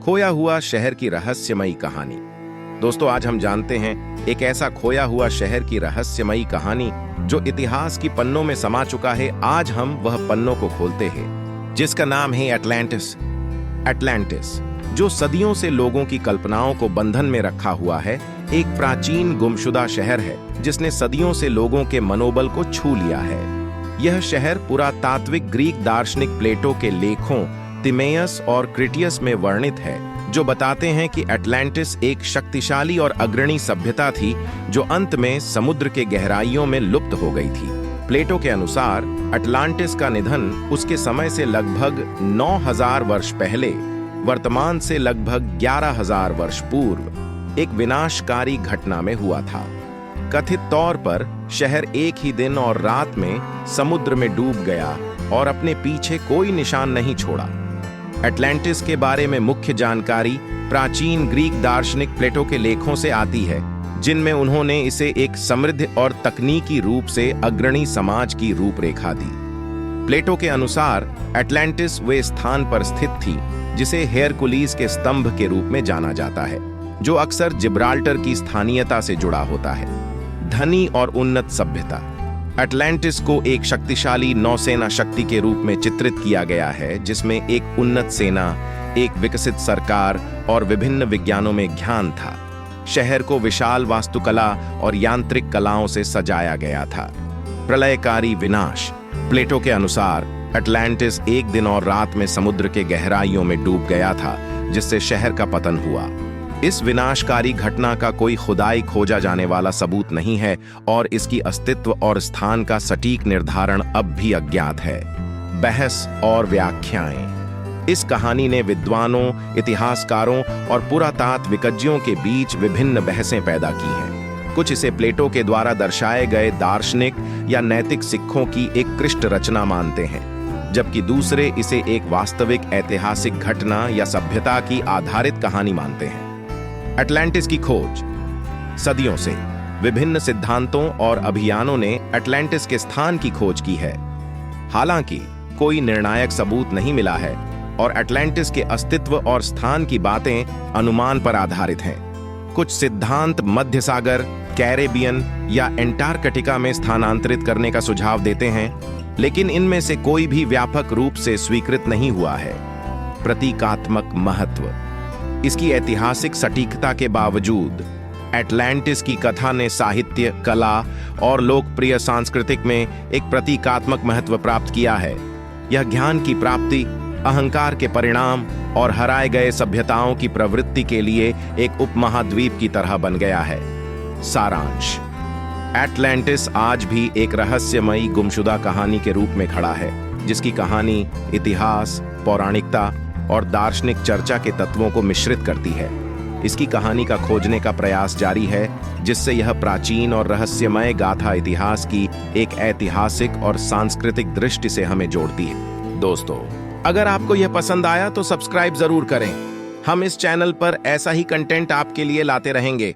खोया हुआ शहर की रहस्यमयी कहानी। दोस्तों, आज हम जानते हैं एक ऐसा खोया हुआ शहर की रहस्यमयी कहानी जो इतिहास की पन्नों में समा चुका है। आज हम वह पन्नों को खोलते हैं जिसका नाम है अटलांटिस। अटलांटिस, जो सदियों से लोगों की कल्पनाओं को बंधन में रखा हुआ है, एक प्राचीन गुमशुदा शहर है जिसने सदियों से लोगों के मनोबल को छू लिया है। यह शहर पुरातात्विक ग्रीक दार्शनिक प्लेटो के लेखों तिमेयस और क्रिटियस में वर्णित है, जो बताते हैं कि अटलांटिस एक शक्तिशाली और अग्रणी सभ्यता थी जो अंत में समुद्र के गहराइयों में लुप्त हो गई थी। प्लेटो के अनुसार अटलांटिस का निधन उसके समय से लगभग 9000 वर्ष पहले, वर्तमान से लगभग 11000 वर्ष पूर्व, एक विनाशकारी घटना में हुआ था। कथित तौर पर शहर एक ही दिन और रात में समुद्र में डूब गया और अपने पीछे कोई निशान नहीं छोड़ा। अटलांटिस के बारे में मुख्य जानकारी प्राचीन ग्रीक दार्शनिक प्लेटो के लेखों से आती है, जिनमें उन्होंने इसे एक समृद्ध और तकनीकी रूप से अग्रणी समाज की रूपरेखा दी। प्लेटो के अनुसार अटलांटिस वे स्थान पर स्थित थी जिसे हेरकुलिस के स्तंभ के रूप में जाना जाता है, जो अक्सर जिब्राल्टर की स्थानीयता से जुड़ा होता है। धनी और उन्नत सभ्यता। अटलांटिस को एक शक्तिशाली नौसेना शक्ति के रूप में चित्रित किया गया है, जिसमें एक उन्नत सेना, एक विकसित सरकार और विभिन्न विज्ञानों में ज्ञान था। शहर को विशाल वास्तुकला और यांत्रिक कलाओं से सजाया गया था। प्रलयकारी विनाश। प्लेटो के अनुसार अटलांटिस एक दिन और रात में समुद्र के गहराइयों में डूब गया था, जिससे शहर का पतन हुआ। इस विनाशकारी घटना का कोई खुदाई खोजा जाने वाला सबूत नहीं है और इसकी अस्तित्व और स्थान का सटीक निर्धारण अब भी अज्ञात है। बहस और व्याख्याएं। इस कहानी ने विद्वानों, इतिहासकारों और पुरातात्विज्ञों के बीच विभिन्न बहसें पैदा की हैं। कुछ इसे प्लेटो के द्वारा दर्शाए गए दार्शनिक या नैतिक सिक्कों की एक कृष्ट रचना मानते हैं, जबकि दूसरे इसे एक वास्तविक ऐतिहासिक घटना या सभ्यता की आधारित कहानी मानते हैं। अटलांटिस की खोज। सदियों से विभिन्न सिद्धांतों और अभियानों ने अटलांटिस के स्थान की खोज की है। हालांकि कोई निर्णायक सबूत नहीं मिला है और अटलांटिस के अस्तित्व और स्थान की बातें अनुमान पर आधारित हैं। कुछ सिद्धांत मध्य सागर, कैरेबियन या एंटार्कटिका में स्थानांतरित करने का सुझाव देते हैं, लेकिन इनमें से कोई भी व्यापक रूप से स्वीकृत नहीं हुआ है। प्रतीकात्मक महत्व। इसकी ऐतिहासिक सटीकता के बावजूद अटलांटिस की कथा ने साहित्य, कला और लोकप्रिय सांस्कृतिक में एक प्रतीकात्मक महत्व प्राप्त किया है। यह ज्ञान की प्राप्ति, अहंकार के परिणाम और हराए गए सभ्यताओं की प्रवृत्ति के लिए एक उपमहाद्वीप की तरह बन गया है। सारांश। अटलांटिस आज भी एक रहस्यमयी गुमशुदा कहानी के रूप में खड़ा है, जिसकी कहानी इतिहास, पौराणिकता और दार्शनिक चर्चा के तत्वों को मिश्रित करती है। इसकी कहानी का खोजने का प्रयास जारी है, जिससे यह प्राचीन और रहस्यमय गाथा इतिहास की एक ऐतिहासिक और सांस्कृतिक दृष्टि से हमें जोड़ती है। दोस्तों, अगर आपको यह पसंद आया तो सब्सक्राइब जरूर करें। हम इस चैनल पर ऐसा ही कंटेंट आपके लिए लाते रहेंगे।